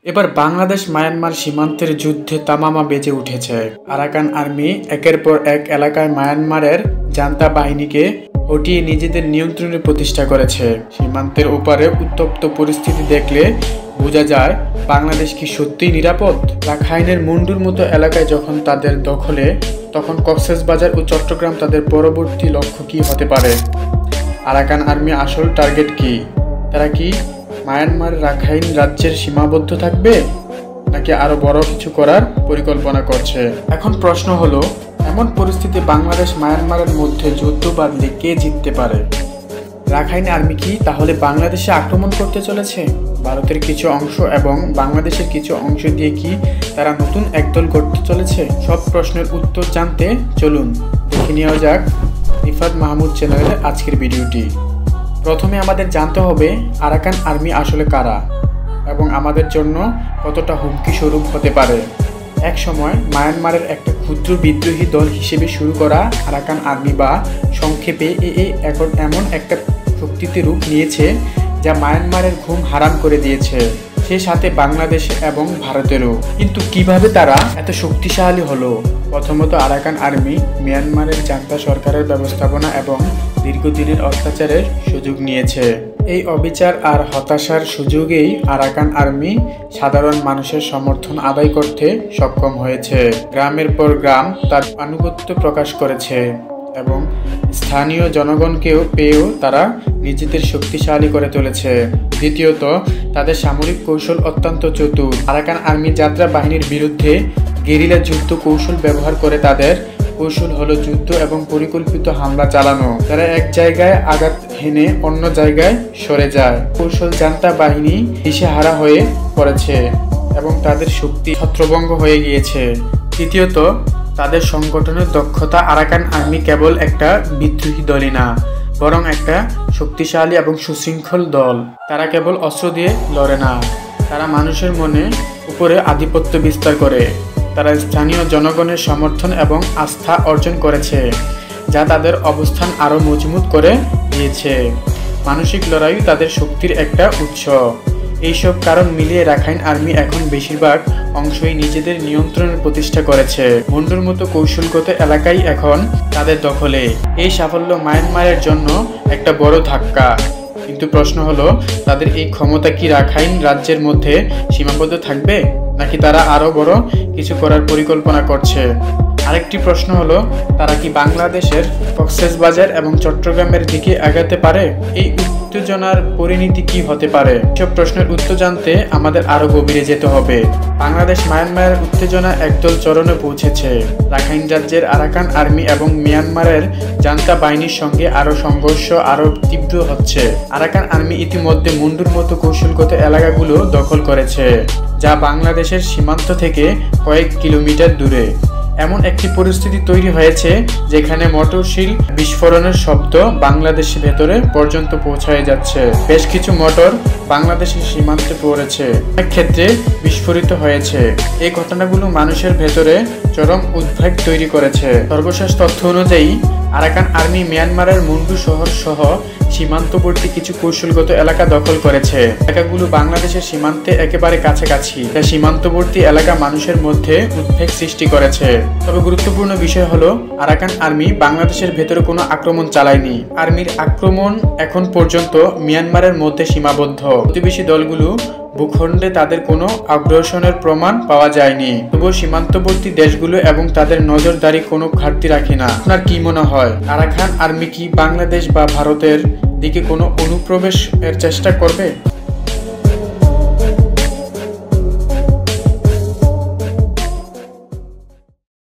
এবার বাংলাদেশ মায়ানমার সীমান্তের যুদ্ধে তামামা বেজে উঠেছে। আরাকান আর্মি একের পর এক এলাকায় মায়ানমারের জান্তা বাহিনীকে হটিয়ে নিজেদের নিয়ন্ত্রণে প্রতিষ্ঠা করেছে। সীমান্তের ওপারে উত্তপ্ত পরিস্থিতি দেখলে বোঝা যায় বাংলাদেশ কি সত্যিই নিরাপদ। রাখাইনের মুন্ডুর মতো এলাকায় যখন তাদের দখলে, তখন কক্সবাজার ও চট্টগ্রাম তাদের পরবর্তী লক্ষ্য কি হতে পারে? আরাকান আর্মি আসল টার্গেট কি? তারা কি মায়ানমার রাখাইন রাজ্যের সীমাবদ্ধ থাকবে, নাকি আরো বড় কিছু করার পরিকল্পনা করছে? এখন প্রশ্ন হলো, এমন পরিস্থিতি বাংলাদেশ মায়ানমারের মধ্যে যুদ্ধ বাঁধলে কে জিততে পারে? রাখাইন আর্মি কি তাহলে বাংলাদেশে আক্রমণ করতে চলেছে? ভারতের কিছু অংশ এবং বাংলাদেশের কিছু অংশ দিয়ে কি তারা নতুন একদল গড়তে চলেছে? সব প্রশ্নের উত্তর জানতে চলুন দেখে নেওয়া যাক রিফাত মাহমুদ চ্যানেলের আজকের ভিডিওটি। প্রথমে আমাদের জানতে হবে আরাকান আর্মি আসলে কারা এবং আমাদের জন্য কতটা হুমকি স্বরূপ হতে পারে। এক সময় মায়ানমারের একটা ক্ষুদ্র বিদ্রোহী দল হিসেবে শুরু করা আরাকান আর্মি বা সংক্ষেপে এখন এমন একটা শক্তিতে রূপ নিয়েছে যা মায়ানমারের ঘুম হারাম করে দিয়েছে, সে সাথে বাংলাদেশ এবং ভারতেরও। কিন্তু কিভাবে তারা এত শক্তিশালী হলো? প্রথমত আরাকান আর্মি মিয়ানমারের জান্তা সরকারের ব্যবস্থাপনা এবং দীর্ঘদিনের অত্যাচারের সুযোগ নিয়েছে। এই অবিচার আর হতাশার সুযোগেই আরাকান আর্মি সাধারণ মানুষের সমর্থন আদায় করতে সক্ষম হয়েছে। গ্রামের পর গ্রাম তার আনুগত্য প্রকাশ করেছে এবং স্থানীয় জনগণকেও পেয়েও তারা নিজেদের শক্তিশালী করে তুলেছে। দ্বিতীয়ত, তাদের সামরিক কৌশল অত্যন্ত চতুর। আরাকান আর্মি যাত্রা বাহিনীর বিরুদ্ধে গেরিলা যুদ্ধ কৌশল ব্যবহার করে। তাদের কৌশল হলো যুদ্ধ এবং পরিকল্পিত হামলা চালানো। তারা এক জায়গায় আঘাত হেনে অন্য জায়গায় সরে যায়। কৌশল জান্তা বাহিনী দিশেহারা হয়ে পড়েছে এবং তাদের শক্তি ছত্রভঙ্গ হয়ে গিয়েছে। তৃতীয়ত, তাদের সংগঠনের দক্ষতা। আরাকান আর্মি কেবল একটা বিদ্রোহী দলই না, বরং একটা শক্তিশালী এবং সুশৃঙ্খল দল। তারা কেবল অস্ত্র দিয়ে লড়ে না, তারা মানুষের মনে উপরে আধিপত্য বিস্তার করে। তারা স্থানীয় জনগণের সমর্থন এবং আস্থা অর্জন করেছে, যা তাদের অবস্থান আরও মজবুত করে দিয়েছে। মানসিক লড়াই তাদের শক্তির একটা উৎস। এইসব কারণ মিলিয়ে রাখাইন আর্মি এখন বেশিরভাগ অংশই নিজেদের নিয়ন্ত্রণে প্রতিষ্ঠা করেছে। মুন্ডুর মতো কৌশলগত এলাকাই এখন তাদের দখলে। এই সাফল্য মায়ানমারের জন্য একটা বড় ধাক্কা। কিন্তু প্রশ্ন হলো, তাদের এই ক্ষমতা কি রাখাইন রাজ্যের মধ্যে সীমাবদ্ধ থাকবে, নাকি তারা আরো বড় কিছু করার পরিকল্পনা করছে? আরেকটি প্রশ্ন হলো, তারা কি বাংলাদেশের কক্সবাজার এবং চট্টগ্রামের দিকে আগাতে পারে? এই উত্তেজনার পরিণতি কি হতে পারে? সব প্রশ্নের উত্তর জানতে আমাদের আরো গভীরে যেতে হবে। বাংলাদেশ মায়ানমারের উত্তেজনা একদল চরণে পৌঁছেছে। রাখাইন রাজ্যের আরাকান আর্মি এবং মিয়ানমারের জান্তা বাহিনীর সঙ্গে সংঘর্ষ আরো তীব্র হচ্ছে। আরাকান আর্মি ইতিমধ্যে মুন্ডুর মতো কৌশলগত এলাকাগুলো দখল করেছে, যা বাংলাদেশের সীমান্ত থেকে কয়েক কিলোমিটার দূরে। এমন একটি পরিস্থিতি তৈরি হয়েছে যেখানে মোটরশিল বিস্ফোরণের শব্দ বাংলাদেশের ভেতরে পর্যন্ত পৌঁছায় যাচ্ছে। বেশ কিছু মোটর বাংলাদেশের সীমান্তে পড়েছে, অনেক ক্ষেত্রে বিস্ফোরিত হয়েছে। এই ঘটনাগুলো মানুষের ভেতরে চরম উদ্বেগ তৈরি করেছে। সর্বশেষ তথ্য অনুযায়ী আরাকান আর্মি মিয়ানমারের মুন্ডু শহর সহ সীমান্তবর্তী কিছু কৌশলগত এলাকা দখল করেছে। এলাকাগুলো বাংলাদেশের সীমান্তে একেবারে কাছাকাছি, যা সীমান্তবর্তী এলাকা মানুষের মধ্যে উদ্বেগ সৃষ্টি করেছে। তবে গুরুত্বপূর্ণ বিষয় হলো, আরাকান আর্মি বাংলাদেশের ভেতরে কোনো আক্রমণ চালায়নি। আর্মির আক্রমণ এখন পর্যন্ত মিয়ানমারের মধ্যে সীমাবদ্ধ। প্রতিবেশী দলগুলো ভূখণ্ডে তাদের কোনো আগ্রাসনের প্রমাণ পাওয়া যায়নি। তবুও সীমান্তবর্তী দেশগুলো এবং তাদের নজরদারি কোনো ঘাটতি রাখে না। আপনার কি মনে হয়, আরাকান আর্মি কি বাংলাদেশ বা ভারতের দিকে কোনো অনুপ্রবেশ এর চেষ্টা করবে?